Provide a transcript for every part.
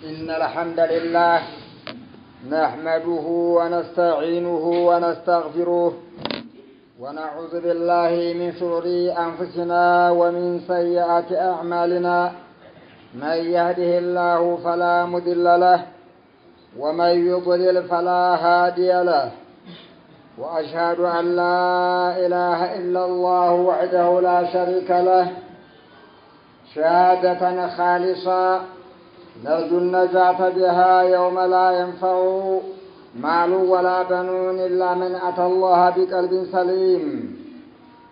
إن الحمد لله نحمده ونستعينه ونستغفره ونعوذ بالله من شرور أنفسنا ومن سيئات أعمالنا من يهده الله فلا مضل له ومن يضلل فلا هادي له وأشهد أن لا إله إلا الله وحده لا شريك له شهادة خالصة نرجو النجاة بها يوم لا ينفع مال ولا بنون إلا من أتى الله بقلب سليم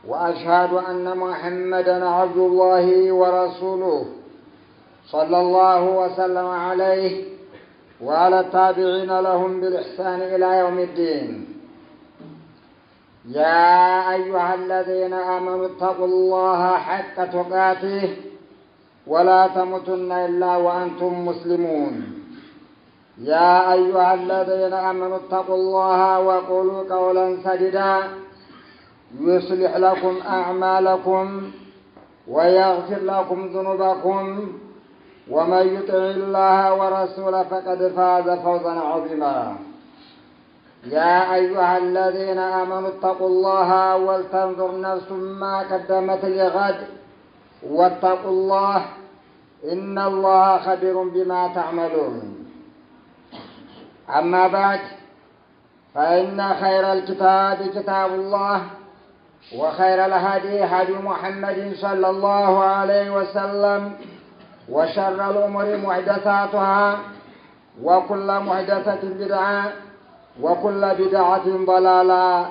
وأشهد أن محمدا عبد الله ورسوله صلى الله وسلم عليه وعلى التابعين لهم بالإحسان إلى يوم الدين. يا أيها الذين آمنوا اتقوا الله حق تقاته ولا تموتن إلا وأنتم مسلمون. يا أيها الذين آمنوا اتقوا الله وقولوا قولا سديدا يصلح لكم أعمالكم ويغفر لكم ذنوبكم ومن يطع الله ورسوله فقد فاز فوزا عظيما. يا أيها الذين آمنوا اتقوا الله ولتنظر نفس ما قدمت لغد واتقوا الله إن الله خبير بما تعملون. أما بعد فإن خير الكتاب كتاب الله وخير الهدي هدي محمد صلى الله عليه وسلم وشر الأمور محدثاتها وكل محدثة بدعة وكل بدعة ضلالة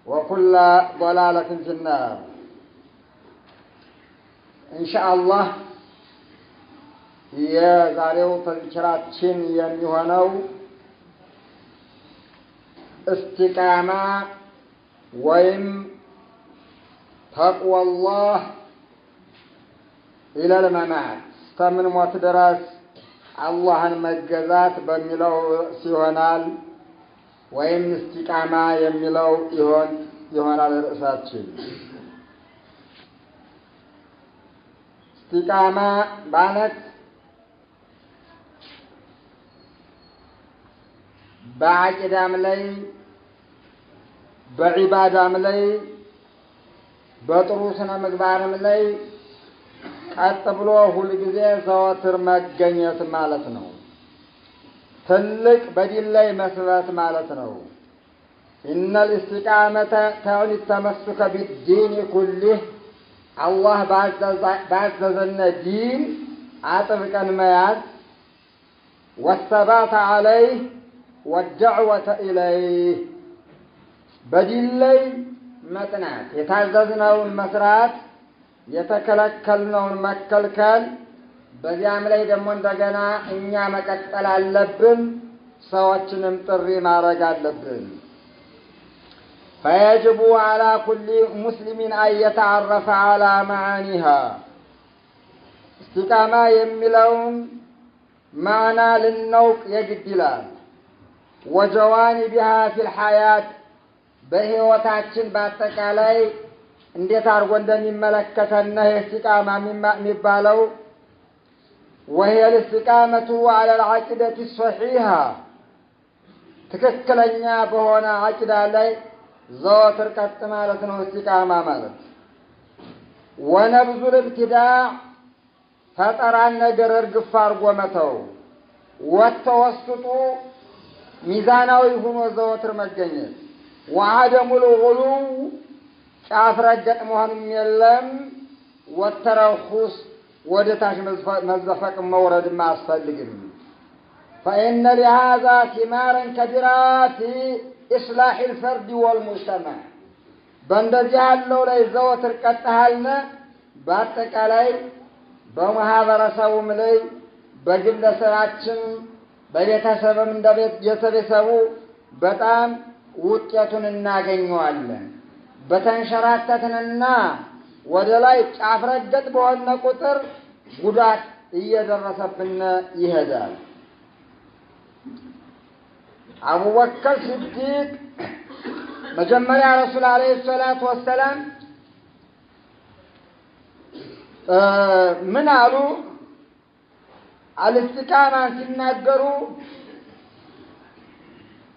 وكل ضلالة في النار. إن شاء الله የዛሬው ተዝኪራችን የሚሆነው እስቲቃማ ወይም ተቅዋላህ ኢለል መማት እስከምንሞት ድረስ አላህን መገዛት በሚለው ይሆናል ወይም እስቲቃማ የሚለው ይሆናል ርዕሳችን። እስቲቃማ ማለት በዐቂዳም ላይ በዒባዳም ላይ በጥሩ ስነ ምግባርም ላይ ቀጥ ብሎ ሁልጊዜ ዘወትር መገኘት ማለት ነው። ትልቅ በዲን ላይ መስራት ማለት ነው። ኢነል ኢስቲቃመተ ተዕኒ ተመሱከ ቢዲን ኩሊህ አላህ ባዘዘን ዲን አጥብቀን መያዝ ወሰባተ ዐለይህ ወደዕወተ ኢለይህ በዲን ላይ መጥናት፣ የታዘዝነውን መስራት፣ የተከለከልነውን መከልከል፣ በዚያም ላይ ደግሞ እንደገና እኛ መቀጠል አለብን፣ ሰዎችንም ጥሪ ማድረግ አለብን። ፈየጅቡ ዐላ ኩሊ ሙስሊሚን አን የተዐረፈ ዐላ መዓኒሃ እስቲቃማ የሚለውን ማዕና ልናውቅ የግድ ይላል። ወጀዋኒቢሃ ፊል ሐያት በሕይወታችን በአጠቃላይ እንዴት አድርጎ እንደሚመለከተና የእስቲቃማ የሚባለው ወሂየል እስቲቃመቱ ዐለል ዐቂደቲ ሶሒሃ ትክክለኛ በሆነ ዐቂዳ ላይ ዘወትር ቀጥ ማለት ነው እስቲቃማ ማለት። ወነብዙል ኢብቲዳዕ ፈጠራን ነገር እርግፍ አድርጎ መተው። ወተወስጡ ሚዛናዊ ሆኖ ዘወትር መገኘት። ወዐደሙል ጉሉው ጫፍ ረገጥ መሆንም የለም። ወተረኹስ ወደ ታች መዘፈቅ መውረድም አያስፈልግም። ፈኢነ ሊሃዛ ሲማረን ከቢራ ፊ ኢስላሒል ፈርድ ወልሙጅተማዕ በእንደዚህ ያለው ላይ ዘወትር ቀጥሃልነ በአጠቃላይ በማህበረሰቡም ላይ በግለሰባችን በቤተሰብም እንደ ቤተሰቡ በጣም ውጤቱን እናገኘዋለን። በተንሸራተትንና ወደ ላይ ጫፍ ረገጥ በሆነ ቁጥር ጉዳት እየደረሰብን ይሄዳል። አቡበከር ሲዲቅ መጀመሪያ ረሱል ዓለይሂ ሰላቱ ወሰላም ምን አሉ? አልስቲቃማ ሲናገሩ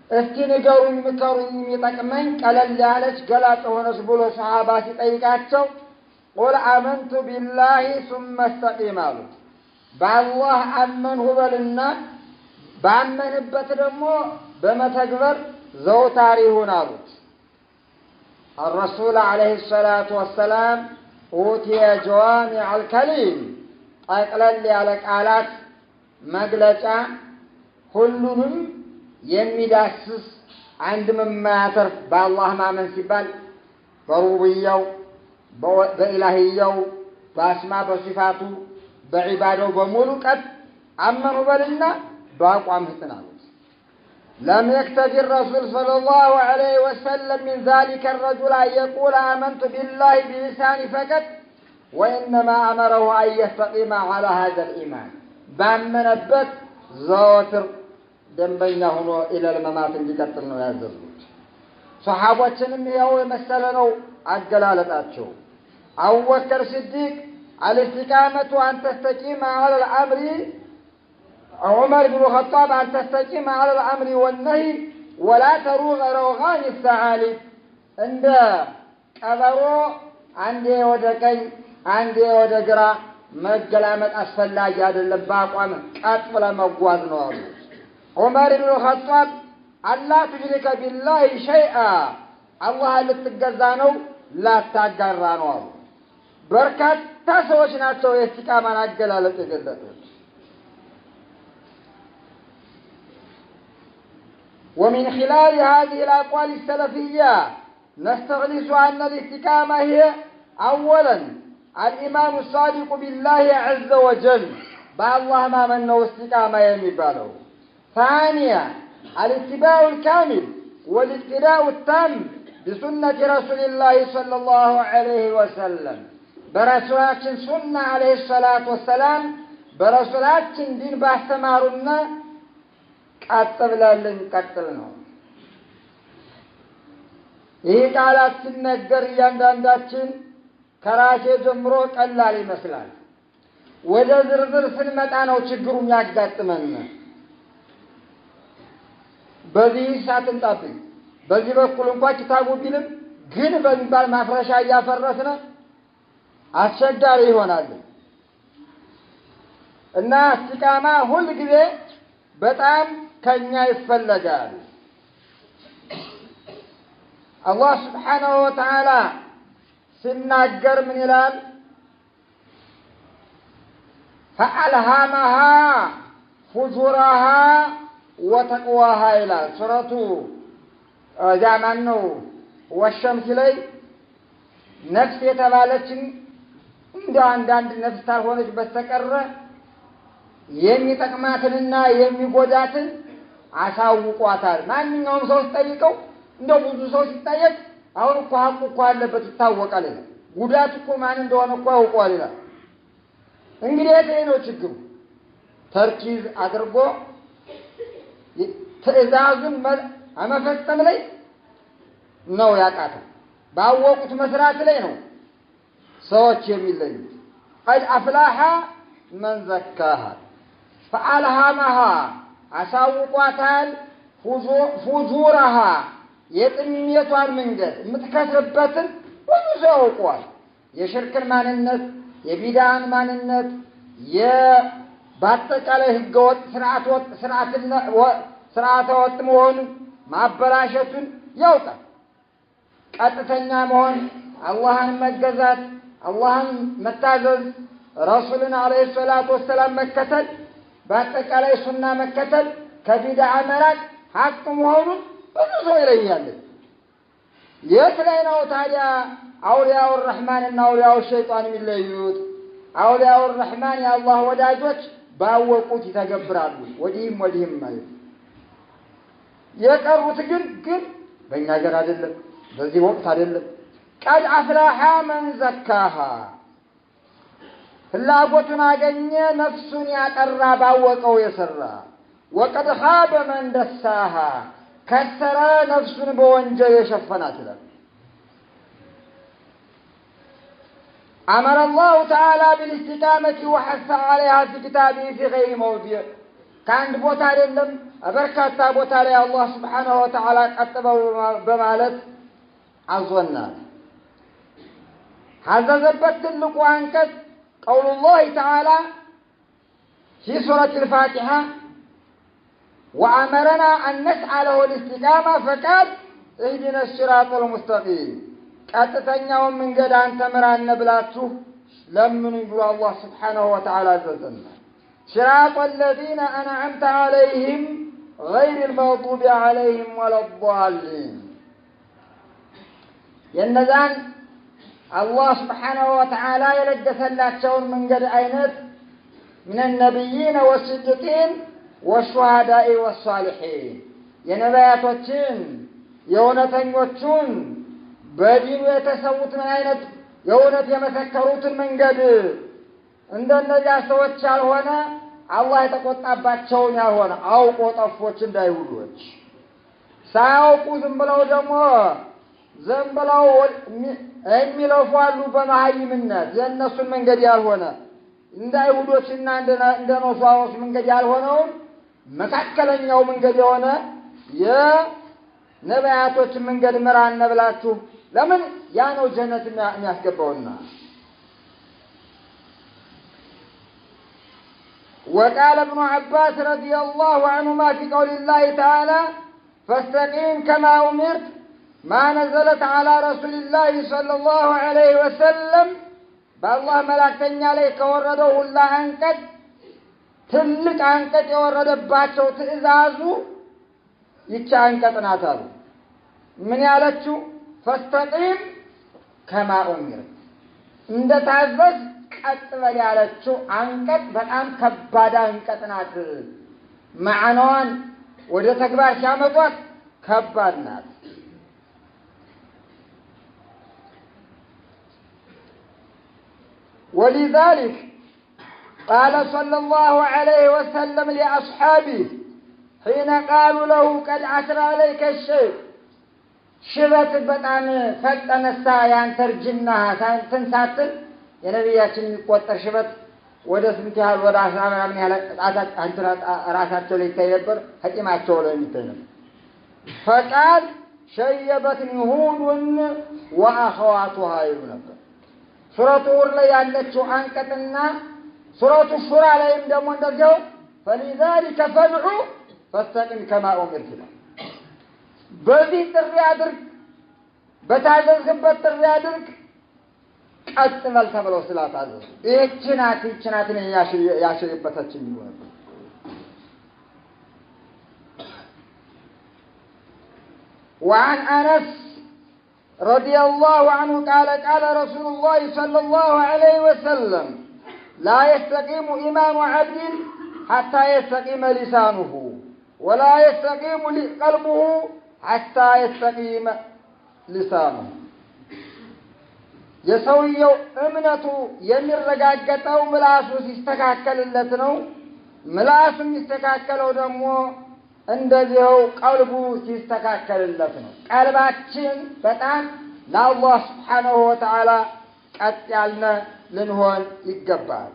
እስቲ ንገሩኝ ምከሩኝ የሚጠቅመኝ ቀለል ያለች ገላጭ ሆነች ብሎ ሰሃባ ሲጠይቃቸው ቁል አመንቱ ቢላሂ ثم استقيم አሉ። በአላህ አመንሁ በልና ባመንበት ደግሞ በመተግበር ዘውታሪ ይሁን አሉት። الرسول عليه الصلاة والسلام أوتي جوامع الكلم ጠቅለል ያለ ቃላት መግለጫ ሁሉንም የሚዳስስ አንድም የማያተርፍ በአላህ ማመን ሲባል በሩብያው በኢላሂያው በአስማ በሲፋቱ በዒባዳው በሙሉ ቀጥ አመኑ በልና በአቋም ህጥናሉት። لم يكتفي الرسول صلى الله عليه وسلم من ذلك الرجل أن يقول آمنت بالله بلسانه فقط وإنما أمره أن يستقيم على هذا الإيمان بأمنبت زواتر دنبينا هنا إلى الممات انجدتنا يعززوت صحابتنا يوم مسألنا الجلالة أتشو أبو بكر الصديق الاستقامة أن تستقيم على الأمر عمر بن الخطاب أن تستقيم على الأمر والنهي ولا تروغ روغان الثعالب عند كبروا عندي ودكي عندي ودقرا مجلامة أسفل جاد اللباق ومن أطفل مقواز نور عمر بن الخطاب ألا تشرك بالله شيئا الله اللي تتجزانو لا تقرانو بركات تسوش ناتو يستقام عن الجلالة تجلدت. ومن خلال هذه الأقوال السلفية نستخلص أن الاستقامة هي أولا الإيمان الصادق بالله عز وجل بالله ما منه استقامة يمباله. ثانيا الاتباع الكامل والاقتداء التام بسنة رسول الله صلى الله عليه وسلم برسولات سنة عليه الصلاة والسلام برسولات دين باستمارنا قتلنا قتلنا ይህ ቃላት ሲነገር እያንዳንዳችን ከራሴ ጀምሮ ቀላል ይመስላል። ወደ ዝርዝር ስንመጣ ነው ችግሩ የሚያጋጥመን። በዚህ ሳትንጣብኝ በዚህ በኩል እንኳን ኪታቡ ቢልም ግን በሚባል ማፍረሻ እያፈረስን አስቸጋሪ ይሆናል እና እስቲቃማ ሁል ጊዜ በጣም ከኛ ይፈለጋል። الله سبحانه وتعالى سناجر من الال فألهمها فجورها وتقواها إلى سورة زمانه والشمس لي نفس يتبالتن عند نفس تارهونج بستقر يمي تقماتننا يمي قوداتن عساوقواتال ما منهم سوس طريقو እንደው ብዙ ሰው ሲታየቅ አሁን እኮ ሀቁ እኮ አለበት ይታወቃል ይላል። ጉዳት እኮ ማን እንደሆነ እኮ ያውቀዋል ይላል። እንግዲህ ይሄ ነው ችግሩ። ተርኪዝ አድርጎ ትዕዛዙን መፈጸም ላይ ነው ያቃተው። ባወቁት መስራት ላይ ነው ሰዎች የሚለዩት። قد أفلح من زكاها فألهمها አሳውቋታል فجورها የጥሚቷን መንገድ የምትከስርበትን ብዙ ሰው ያውቀዋል። የሽርክን ማንነት፣ የቢድዓን ማንነት፣ በአጠቃላይ ህገወጥ ስርዓተ ወጥ መሆኑን ማበላሸቱን ያውቃል። ቀጥተኛ መሆን፣ አላህን መገዛት፣ አላህን መታዘዝ፣ ረሱልን አለይሂ ሰላቱ ወሰላም መከተል፣ በአጠቃላይ ሱና መከተል፣ ከቢድዓ መራቅ ሐቅ መሆኑን ብዙ ሰው ይለያል። የት ላይ ነው ታዲያ አውሊያው الرحማን እና አውሊያው ሸይጣን የሚለዩት? አውሊያው الرحማን የአላህ ወዳጆች ባወቁት ይተገብራሉ፣ ወዲህም ማለት የቀሩት ግን በእኛ ሀገር አይደለም፣ በዚህ ወቅት አይደለም። قد أفلح من زكاها ፍላጎቱን አገኘ ነፍሱን ያጠራ ባወቀው የሰራ وقد خاب من دساها ከሰረ ነፍሱን በወንጀል የሸፈናት ይላል። أمر الله تعالى بالاستقامة وحث عليها في كتابه في غير موضع كان بوتا لندم أبركات بوتا لي الله سبحانه وتعالى كتب بمالت عزونا هذا زبت اللقوانكت قول الله تعالى في سورة الفاتحة وأمرنا أن نسعى له الاستقامة فقال اهدنا الصراط المستقيم كاتتنياوم من قد أن تمران نبلاتو لمن يقول الله سبحانه وتعالى زلزلنا صراط الذين أنعمت عليهم غير المغضوب عليهم ولا الضالين ينزان الله سبحانه وتعالى يلقس اللاتشون من قد أينت من النبيين والصديقين والشهداء والصالحين ينبياتوچن يونتኞቹን በዲኑ የተሰዉት ምን አይነት የእውነት የመሰከሩትን መንገድ እንደነዚያ ሰዎች ያልሆነ አላህ የተቆጣባቸውን ያልሆነ አውቆ ጠፎች እንዳይሁዶች ሳያውቁ ዝም ብለው የሚለፉ አሉ በመሃይምነት የእነሱን መንገድ ያልሆነ እንዳይሁዶችና እንደነሷዎች መንገድ ያልሆነው መካከለኛው መንገድ የሆነ የነቢያቶች መንገድ ምራን ነብላችሁ ለምን ያ ነው ጀነት የሚያስገባውና وقال ابن عباس رضي الله عنهما في قول الله تعالى فاستقيم كما أمرت ما نزلت على رسول الله صلى الله عليه وسلم بالله ملاكتني عليك وردوه الله عنكت تلك عنكت يوردباتشو تئزازو يتشا عنكت ناتالو من يالتشو فاستقيم كما أمرت عند تعزز أتبع يالتشو عنكت بقام كبادا عنكت نات معنوان وده تكبار شامتوات كباد نات ولذلك قال صلى الله عليه وسلم لأصحابه حين قالوا له قد عثر عليك الشيء شبت بطعن فتن السايان ترجنها تنساتل يا نبياتنا يقوتر شبت ወደስ ምትያል ወደ 10 ምናምን ያለ አንተራ ራሳቸው ላይ ታይነበር ሐቂማቸው ላይ የሚታየው فقال شيبتني هود واخواتها ينبر سوره ور ላይ ያለችው አንቀጥና سوره الشورى ላይም ደግሞ እንደዚያው فلذلك فادعوا فاستقم كما امرت በዚህ ጥሪ አድርግ በታዘዝበት ጥሪ አድርግ ቀጥል ተብለው ስላታዘ ይህችናትን ያሽርበታችን ይሆናል وعن أنس رضي الله عنه قال قال رسول الله صلى الله عليه وسلم لا يستقيم إيمان عبد حتى يستقيم لسانه ولا يستقيم قلبه حتى يستقيم لسانه የሰውየው እምነቱ የሚረጋገጠው ምላሱ ሲስተካከልለት ነው ምላሱ የሚስተካከለው ደግሞ እንደዚህው ቀልቡ ሲስተካከልለት ነው ቀልባችን በጣም ለአላህ Subhanahu Wa Ta'ala ቀጥ ያልነ ልንሆን ይገባል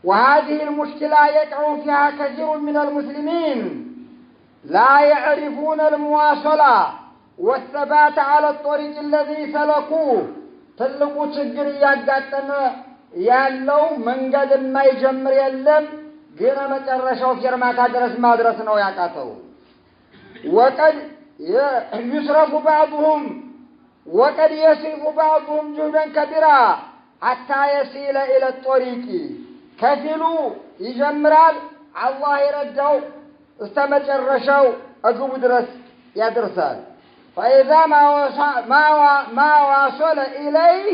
وهذه المشكلة يقع فيها كثير من المسلمين لا يعرفون المواصلة والثبات على الطريق الذي سلكوه تلقوا ችግር ያጋጠመ ያለው መንገድ የማይጀምር የለም ግን መጨረሻው ፊርማታ ድረስ ማድረስ ነው ያቃተው وقد يصرف بعضهم وقد يصرف بعضهم جهدا كبيرا حتى يصل إلى الطريق ከፊሉ ይጀምራል አላህ ይረዳው እስተመጨረሻው አግቡ ድረስ ያደርሳል فإذا ما وصل إليه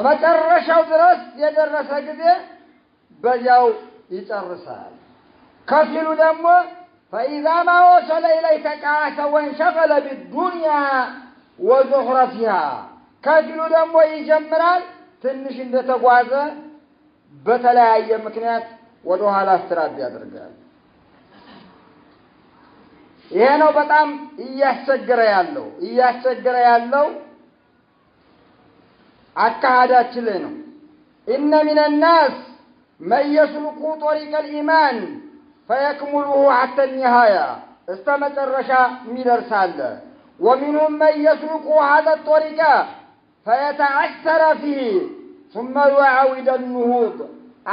መጨረሻው ድረስ የደረሰ ጊዜ በዚያው ይጨርሳል ከፊሉ ደግሞ فإذا ما وصل إليه تقاعس وانشغل بالدنيا وزخرفها ከፊሉ ደግሞ ይጀምራል ትንሽ እንደተጓዘ በተለያየ ምክንያት ወደ ኋላ አስተራድ ያደርጋል ይሄ ነው በጣም እያስቸገረ ያለው አካሄዳችን ላይ ነው። ኢነ ሚነ ናስ መን የስሉኩ ጠሪቀል ኢማን ፈየክሙሉሁ ሐተ ኒሃያ እስከ መጨረሻ የሚደርስ አለ። ወሚንሁም መን የስሉኩ ሀዘ ጠሪቀ ፈየተዐሰረ ፊህ ثم يعاود النهوض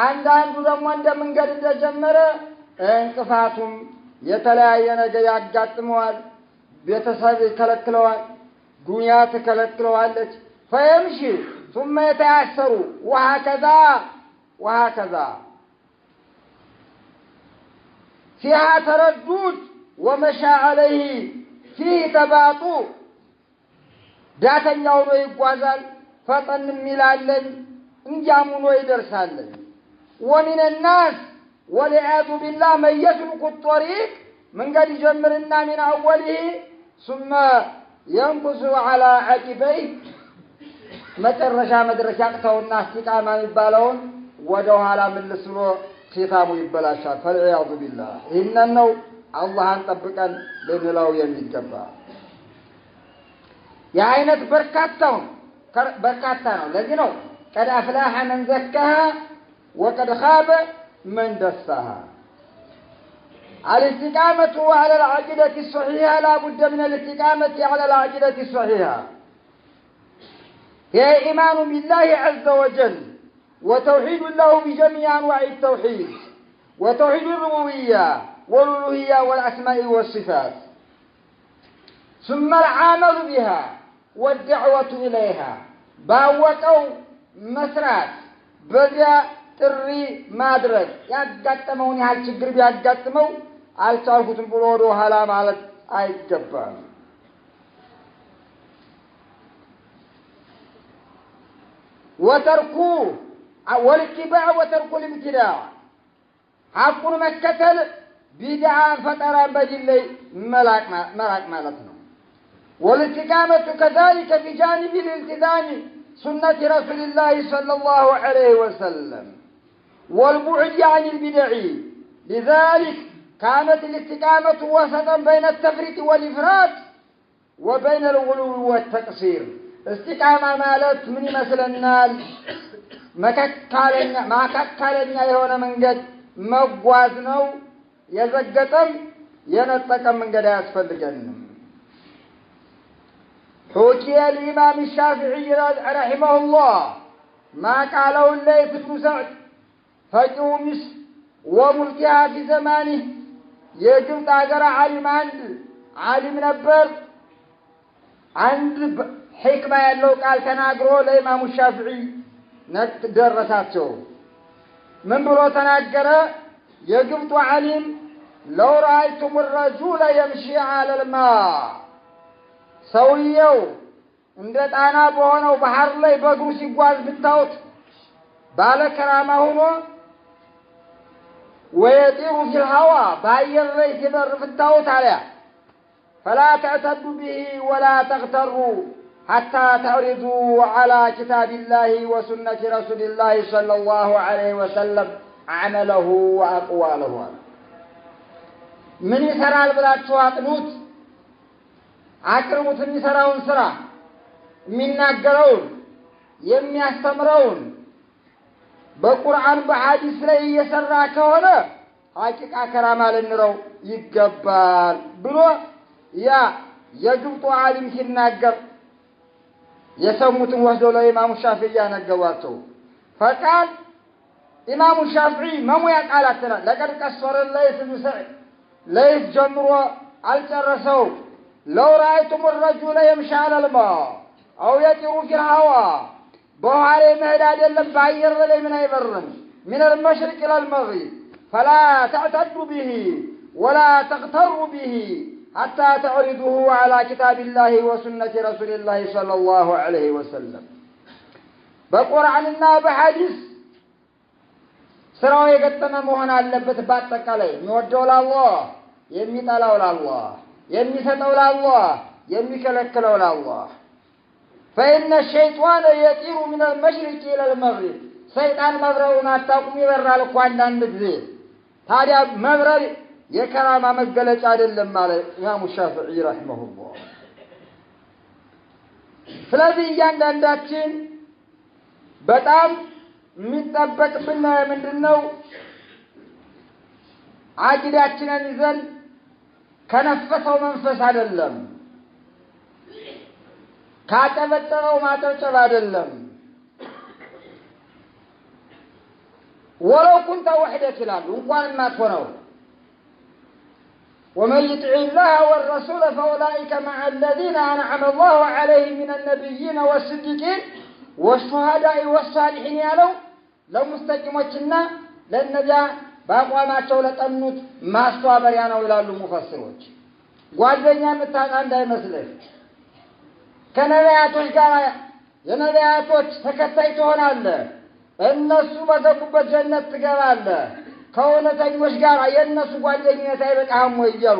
አንዳንዱ ደግሞ እንደ መንገድ እንደጀመረ እንቅፋቱም የተለያየ ነገር ያጋጥመዋል። ቤተሰብ ይከለክለዋል፣ ዱንያ ትከለክለዋለች። فيمشي ثم يتعثر وهكذا فيها تردد ومشى عليه فيه تباطؤ ዳተኛው ነው ይጓዛል፣ ፈጠን የሚላለን እንጃሙኖ ይደርሳለን። ومن الناس والعياذ بالله من يسلك الطريق መንገድ ይጀምርና من أوله ثم ينكس على عقبيه መጨረሻ መድረሻ ያቅተውና እስቲቃማ የሚባለውን ወደ ኋላ መልስ ብሎ ኺታሙ ይበላሻል። فالعياذ بالله ይህንን ነው አላህን ጠብቀን ልንለው የሚገባ። የአይነት በርካታ ነው። ለዚህ ነው قد أفلح من زكاها وقد خاب من دساها. الاستقامة على العقيدة الصحيحة لا بد من الاستقامة على العقيدة الصحيحة هي إيمان بالله عز وجل وتوحيد له بجميع أنواع التوحيد وتوحيد الربوبية والألوهية والأسماء والصفات ثم العمل بها والدعوة إليها باوكو مسرات بذا تري مادرس يقدموني هالشجر بيقدمو አልቻልኩትም ብሎ ወደ ኋላ ማለት አይገባም። وتركوا والاتباع وترك الابتداع حقن مكتل بدعا فترى بدلي ملاك مالتنا. والاستقامة كذلك بجانب الالتزام سنة رسول الله صلى الله عليه وسلم والبعد عن البدع. لذلك كانت الاستقامة وسطا بين التفريط والإفراط وبين الغلو والتقصير. استقامة مالت من مثلنا مككالنا يهون من قد مقوازنو يزقتم ينطقم من قد أسفل الجنة. حكي الإمام الشافعي رحمه الله ما قاله الليث بن سعد فجومس وملكها في زمانه يجب تاجر عالم نبر عند حكمة يلو قال تناقروا لإمام الشافعي درساته من بلو تناقر يجب عالم لو رأيتم الرجل يمشي على الماء ሰውየው እንደ ጣና በሆነው ባህር ላይ በእግሩ ሲጓዝ ብታዩት ባለ ከራማ ሆኖ ወይጢሩ في الهواء በአየር ላይ ሲበር ብታዩት አለ فلا تعتدوا به ولا تغتروا حتى تعرضوا على كتاب الله وسنة رسول الله صلى الله عليه وسلم عمله وأقواله. من يسرال ብላችሁ አጥኑት አቅርቡት የሚሰራውን ስራ የሚናገረውን የሚያስተምረውን በቁርአን በሐዲስ ላይ እየሰራ ከሆነ ሐቂቃ ከራማ ልንለው ይገባል ብሎ ያ የግብጡ ዓሊም ሲናገር የሰሙትን ወስደው ለኢማሙ ሻፊዒ ያነገሯቸው ፈቃል ኢማሙ ሻፊዒ መሙያ ቃላት ለቀድ ቀሰረ ለይስ ብሰዕ ለይስ ጀምሮ አልጨረሰው لو رأيتم الرجل يمشي على الماء أو يطير في الهواء بوحالي مهداد يلم بعير لي من يبرن من المشرق إلى المغرب فلا تعتدوا به ولا تغتروا به حتى تعرضوه على كتاب الله وسنة رسول الله صلى الله عليه وسلم. بقرآننا بحديث سراوي قدنا موهنا اللبت باتك عليه نودوا لله يميتلاو لله يميثتوا لله يميكلكلوا لله. فإن الشيطان يطير من المشرق إلى المغرب. شيطان مبررنا تقوم يبرر لكم عندنا بذي هذا مبرر የከራማ መገለጫ አይደለም ማለት ኢማሙ ሻፊዒ ረሂመሁላህ። ስለዚህ እያንዳንዳችን በጣም የሚጠበቅብን ምንድነው? አቂዳችንን ይዘን ከነፈሰው መንፈስ አይደለም፣ ካጨበጨበው ማጨብጨብ አይደለም። ወለው ኩንተ ወሕደክ ይላሉ እንኳን የማትሆነው ومن يطع الله والرسول فأولئك مع الذين أنعم الله عليهم من النبيين والصديقين والشهداء والصالحين ያለው ለሙስተቂሞችና ለነዚያ በአቋማቸው ለጠኑት ማስተባበሪያ ነው ይላሉ ሙፈሲሮች። ጓደኛ የምታጣ እንዳይመስልህ። ከነቢያቶች ጋር የነቢያቶች ተከታይ ትሆናለህ፣ እነሱ በገቡበት ጀነት ትገባለህ። ከእውነተኞች ጋር የእነሱ ጓደኝነት አይበቃህም ወይ እያሉ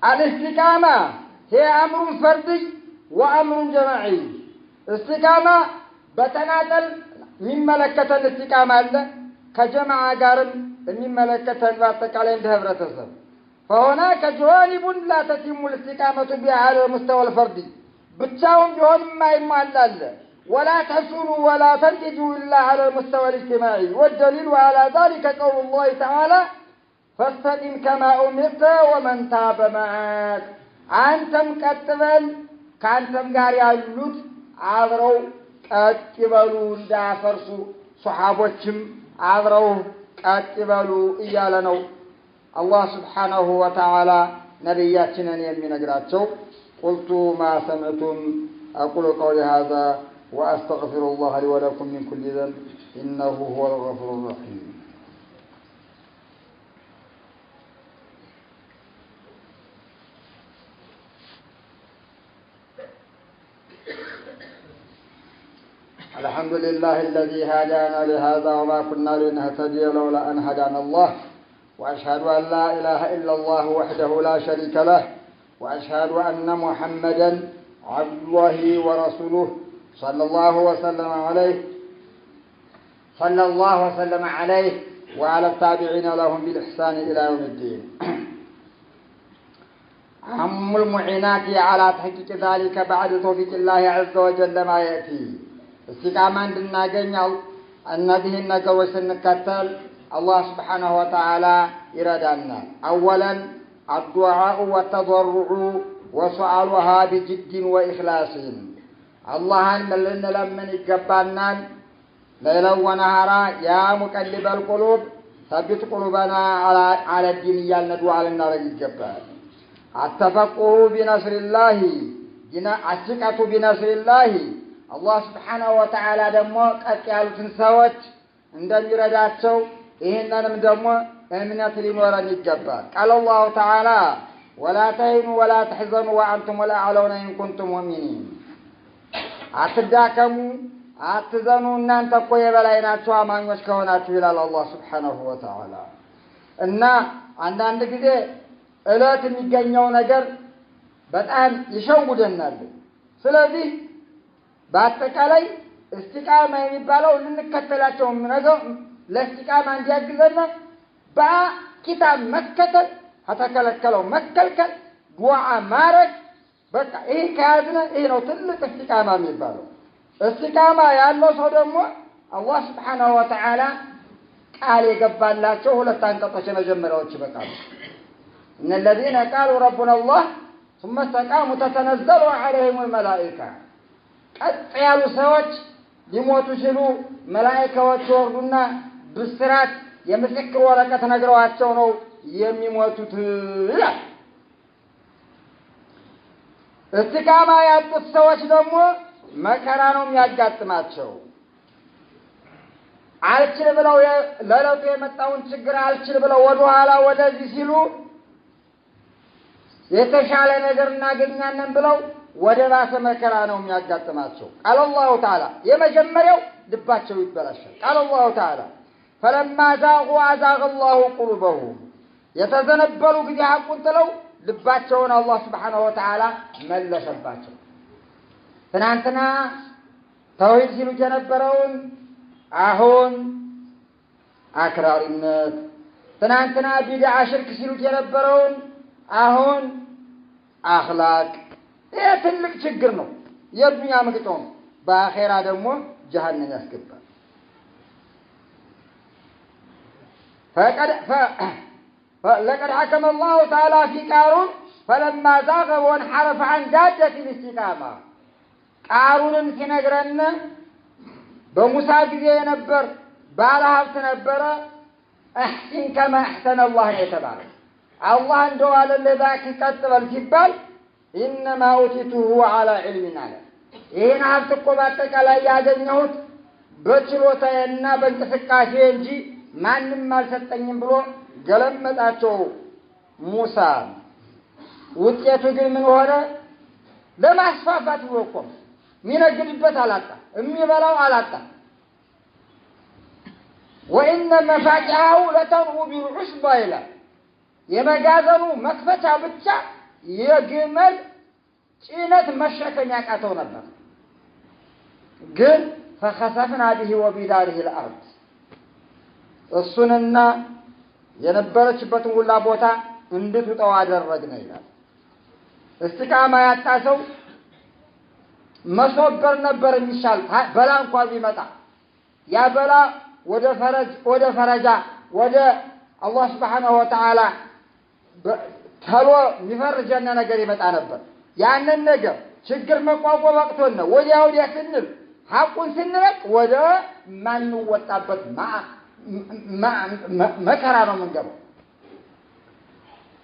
الاستقامة هي أمر فردي وأمر جماعي. استقامة بتنادل من ملكة الاستقامة كجماعة قارن من ملكة الباتك عليهم دهبرة الزم. فهناك جوانب لا تتم الاستقامة بها على المستوى الفردي بتساوم جوانب ما يمال ولا تحصل ولا تنتج إلا على المستوى الاجتماعي. والدليل على ذلك قول الله تعالى فاستقم كما أمرت ومن تاب معك. أنتم كتبل كأنتم قاري اللوت عبروا كتبلوا دافرسوا صحابتهم عبروا كتبلوا إيالنا. الله سبحانه وتعالى نبياتنا يمين قراتشو قلت ما سمعتم أقول قولي هذا وأستغفر الله لي ولكم من كل ذنب إنه هو الغفور الرحيم. الحمد لله الذي هدانا لهذا وما كنا لنهتدي لولا أن هدانا الله. وأشهد أن لا إله إلا الله وحده لا شريك له. وأشهد أن محمدا عبد الله ورسوله صلى الله وسلم عليه وعلى التابعين لهم بالإحسان إلى يوم الدين. أهم المعينات على تحقيق ذلك بعد توفيق الله عز وجل ما يأتي. استقامة عندنا النبي النجوى سنكتل الله سبحانه وتعالى إرادنا. أولا الدعاء والتضرع وسؤالها بجد وإخلاص. الله من لمن يقبلنا ليلا ونهارا يا مقلب القلوب ثبت قلوبنا على الدين يالندو على النار يقبل. التفقه بنصر الله الثقة بنصر الله. الله سبحانه وتعالى دمو قالوا تنسوت عندما يرداتشو إهننا دمو أمنة لنورا يقبل. قال الله تعالى ولا تهنوا ولا تحزنوا وأنتم الأعلون إن كنتم مؤمنين. أتداكموا أتزنوا أن تقوي بلايناتوا أمان وشكوناتوا إلى الله سبحانه وتعالى. إن عندنا كده እለት የሚገኘው ነገር በጣም ይሸውደናል። ስለዚህ በአጠቃላይ እስቲቃማ የሚባለው ልንከተላቸው ነገር ለእስቲቃማ እንዲያግዘን በኪታብ መከተል፣ ከተከለከለው መከልከል፣ ዱዓ ማረግ። በቃ ይሄ ከያዝነ ይሄ ነው ትልቅ እስቲቃማ የሚባለው። እስቲቃማ ያለው ሰው ደግሞ አላህ Subhanahu Wa Ta'ala ቃል የገባላቸው ሁለት አንቀጾች መጀመሪያዎች ይበቃሉ። إن الذين قالوا ربنا الله ثم استقاموا تتنزل عليهم الملائكة. قد قالوا سوت يموتوا شلو ملائكة وتوردنا بالسرات يمسكر ورقة نقرواتቸው ነው የሚሞቱት ይላል። እስቲቃማ ያጡት ሰዎች ደግሞ መከራ ነው የሚያጋጥማቸው። አልችል ብለው ለለውጥ የመጣውን ችግር አልችል ብለው ወደ ኋላ ወደዚህ ሲሉ የተሻለ ነገር እናገኛለን ብለው ወደ ባሰ መከራ ነው የሚያጋጥማቸው። ቃል አላሁ ተዓላ የመጀመሪያው ልባቸው ይበላሻል። ቃል አላሁ ተዓላ فلما زاغوا أزاغ الله قلوبهم. የተዘነበሉ ጊዜ ሐቁን ጥለው ልባቸውን አላህ Subhanahu Wa Ta'ala መለሰባቸው። ትናንትና ተውሂድ ሲሉት የነበረውን አሁን አክራሪነት፣ ትናንትና ቢድዓ ሽርክ ሲሉት የነበረውን አሁን አኽላቅ። ይሄ ትልቅ ችግር ነው። የዱንያ መግጫ ነው። በአኼራ ደግሞ ጀሃነም ያስገባል። لقد حكم الله تعالى في قارون فلما زاغ وانحرف عن جادة الاستقامة قارون ሲነግረን በሙሳ ጊዜ የነበር ባለ ሀብት ነበረ። احسن كما احسن الله የተባለ አላህ እንደዋለ ለዛክ ቀጥበል ሲባል انما اوتيته على علم አለ። ይሄን ሀብት እኮ በአጠቃላይ ያገኘሁት በችሎታዬና በእንቅስቃሴ እንጂ ማንም አልሰጠኝም ብሎ ገለመጣቸው ሙሳ። ውጤቱ ግን ምን ሆነ? ለማስፋፋት ብሎ እኮ የሚነግድበት አላጣ፣ የሚበላው አላጣ። ወኢነ መፋቂያሁ ለተንኡ ቢልዑስባ ይላል። የመጋዘኑ መክፈቻ ብቻ የግመል ጭነት መሸከም ያቃተው ነበር። ግን ፈኸሰፍና ቢሂ ወቢዳሪሂ ልአርድ እሱንና የነበረችበትን ሁላ ቦታ እንድትውጠው አደረግን ይላል። እስቲቃማ ያጣ ሰው መስወበር ነበር የሚሻል። በላ እንኳን ቢመጣ ያ በላ ወደ ፈረጃ ወደ አላህ ስብሓነሁ ወተዓላ ተሎ የሚፈርጀን ነገር ይመጣ ነበር። ያንን ነገር ችግር መቋቋም አቅቶን ነው ወዲያ ስንል ሐቁን ስንለቅ ወደ ማንወጣበት መከራ ነው የምንገባው።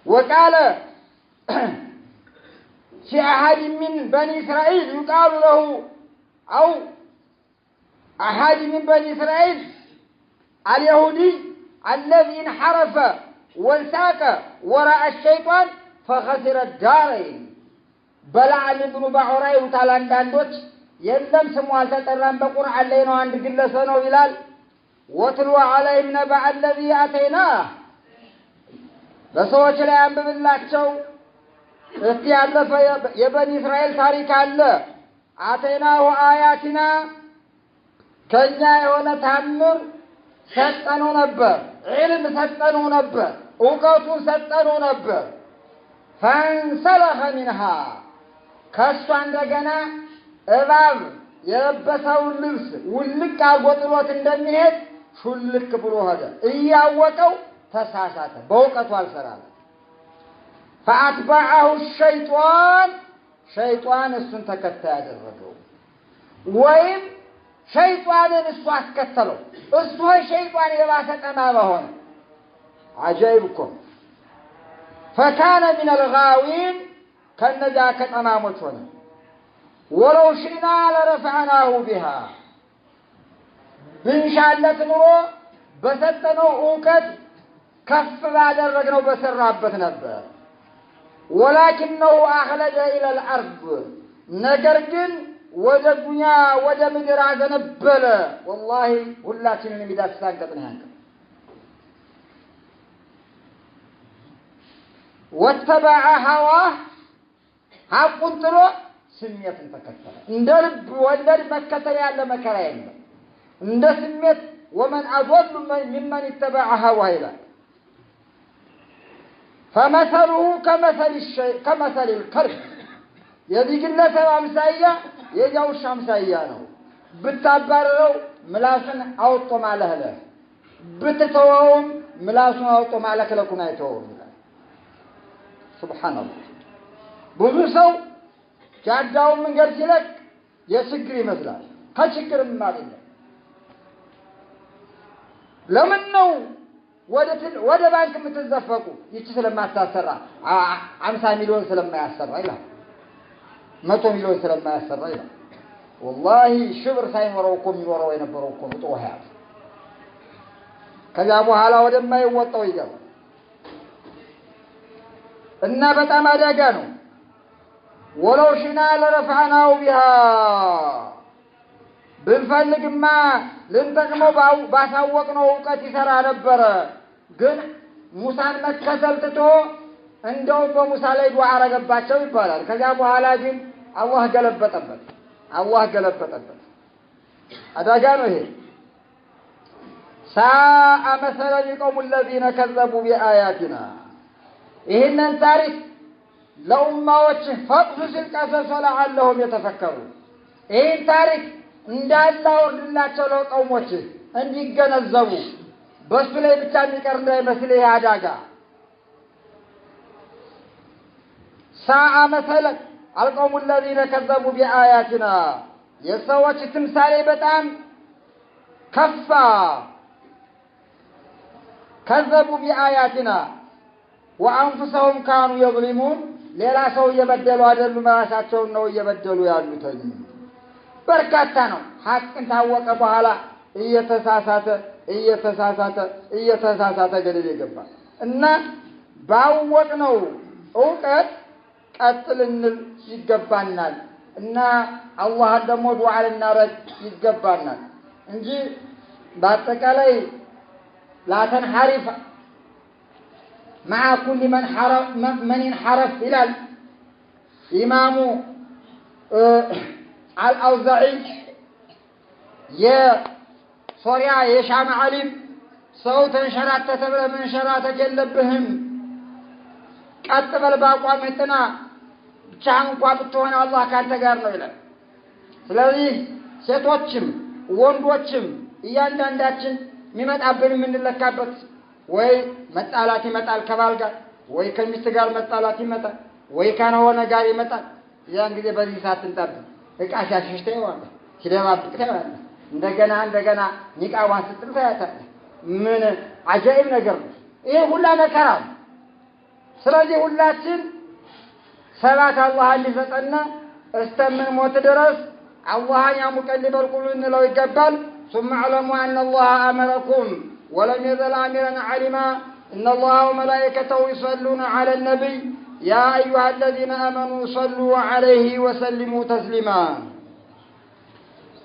وقال في أحد من بني إسرائيل يقال له أو أحد من بني إسرائيل اليهودي الذي انحرف وانساق وراء الشيطان فخسر الدارين بلع بن بعوراي وتعالى عندوش يلم سمو التطران بقرآن ላይ ነው አንድ ግለሰብ ነው ይላል። واتلو عليهم نبأ الذي آتيناه በሰዎች ላይ አንብብላቸው እስቲ ያለፈ የበኒ እስራኤል ታሪክ አለ። አተይናሁ አያቲና ከኛ የሆነ ታምር ሰጠነው ነበር፣ ዒልም ሰጠነው ነበር፣ እውቀቱን ሰጠነው ነበር። ፈንሰለኸ ሚንሃ ከሷ እንደገና እባብ የለበሰውን ልብስ ውልቅ አጎጥሎት እንደሚሄድ ሹልክ ብሎ ሄደ። እያወቀው ተሳሳተ፣ በእውቀቱ አልሰራም። فأتبعه الشيطان شيطان እሱን ተከታይ ያደረገው ወይም ሸይጣንን እሱ አስከተለው። እሱ ሸይጣን የባሰ ጠማማ ሆነ። አጃይብኩም فكان من الغاوين ከነዚያ ከጠማሞች ሆነ። ولو شئنا لرفعناه بها ብንሻለት ኑሮ በሰጠነው እውቀት ከፍ ባደረግነው በሰራበት ነበር። ولكنه أخلد إلى الأرض ነገር ግን ወደ ዱንያ ወደ ምድር አዘነበለ። والله ሁላችንን የሚዳስሳንቀጥን ያንቀ واتبع هواه ሐቁን ጥሎ ስሜትን ተከተለ። እንደ ልብ ወለድ መከተል ያለ መከራ የለም። እንደ ስሜት ومن أضل ممن اتبع هواه ይላል። فمثله كمثل الكلب የዚህ ግለሰብ አምሳያ የዚያው ውሻ አምሳያ ነው። ብታባረረው ምላሱን አውጦ ማለህለ ብትተወውም ምላሱን አውጦ ማለክለኩን አይተውም ይላል። ሱብሃንአላህ። ብዙ ሰው ጃዳውን መንገድ ሲለቅ የችግር ይመስላል፣ ከችግርም አይደለም። ለምን ነው ወደ ባንክ የምትዘፈቁ? ይቺ ስለማታሰራ 50 ሚሊዮን ስለማያሰራ ይላል፣ 100 ሚሊዮን ስለማያሰራ ይላል። والله ሽብር ሳይኖረው እኮ የሚኖረው የነበረው እኮ ነው ጦሃያ። ከዛ በኋላ ወደማይወጣው ይገባል እና በጣም አደጋ ነው። ولو شئنا لرفعناه بها ብንፈልግማ ልንጠቅመው ባሳወቅነው እውቀት ይሰራ ነበረ። ግን ሙሳን መከተል ትቶ እንደው በሙሳ ላይ ዱዓ አረገባቸው ይባላል። ከዛ በኋላ ግን አላህ ገለበጠበት። አላህ ገለበጠበት። አደጋ ነው ይሄ። ሳአ መሰለን የቀውሙ الذين كذبوا بآياتنا ይህንን ታሪክ ለኡማዎች ፈቅሱ ሲልቀሰሱ ለዓለሁም የተፈከሩ ይህን ታሪክ እንዳለ ወርድላቸው ለቀውሞች እንዲገነዘቡ በሱ ላይ ብቻ የሚቀር እንዳይመስል ይሄ አደጋ። ሳአ መሰለን القوم الذين كذبوا بآياتنا የሰዎች ትምሳሌ በጣም ከፋ። كذبوا بآياتنا وأنفسهم كانوا يظلمون ሌላ ሰው እየበደሉ አይደሉም ራሳቸውን ነው እየበደሉ ያሉት። በርካታ ነው ሐቅን ታወቀ በኋላ እየተሳሳተ ገደል ይገባ እና ባወቅነው ዕውቀት ቀጥልንል ይገባናል እና አላህ ደግሞ ዱዓ ልናረግ ይገባናል እንጂ በአጠቃላይ لا تنحرف مع كل من انحرف إلى الإمام الأوزاعي يا سوريا يا شام عليم صوت انشرات تتبل من شرات جلبهم كتبل باقوا متنا بچان قابطونا الله كان تقارنو إلى ስለዚህ ሴቶችም ወንዶችም እያንዳንዳችን ሚመጣብን ምንለካበት ወይ መጣላት ይመጣል ከባል ጋር ወይ ከሚስት ጋር መጣላት ይመጣል ወይ ከሆነ ጋር ይመጣል። ያን ጊዜ በዚህ ሰዓት እንጠብ እቃሽ ያሽሽተው ማለት ሲደባብቅተው ማለት እንደገና ኒቃዋን ስትልታ ያታል ምን አጃኢብ ነገር ነው ይሄ ሁላ መከራ። ስለዚህ ሁላችን ሰላት አላህ እንዲሰጠና እስተምን ሞት ድረስ አላህ ያ ሙቀልበል ቁሉብ ነው ይገባል። ثم اعلموا أن الله أمركم ولم يزل آمرا علما إن الله وملائكته يصلون على النبي يا أيها الذين آمنوا صلوا عليه وسلموا تسليما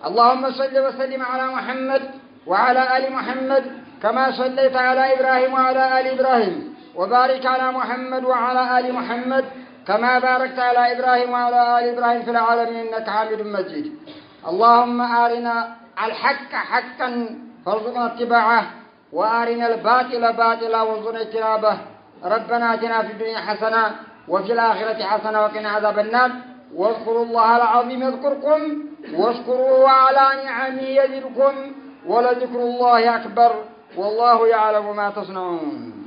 اللهم صل وسلم على محمد وعلى آل محمد كما صليت على إبراهيم وعلى آل إبراهيم وبارك على محمد وعلى آل محمد كما باركت على إبراهيم وعلى آل إبراهيم في العالمين إنك حميد مجيد اللهم أرنا الحق حقا فارزقنا اتباعه وارنا الباطل باطلا وارزقنا اجتنابه ربنا اتنا في الدنيا حسنه وفي الاخره حسنه وقنا عذاب النار واذكروا الله العظيم يذكركم واشكروه على نعمه يزدكم ولذكر الله اكبر والله يعلم ما تصنعون.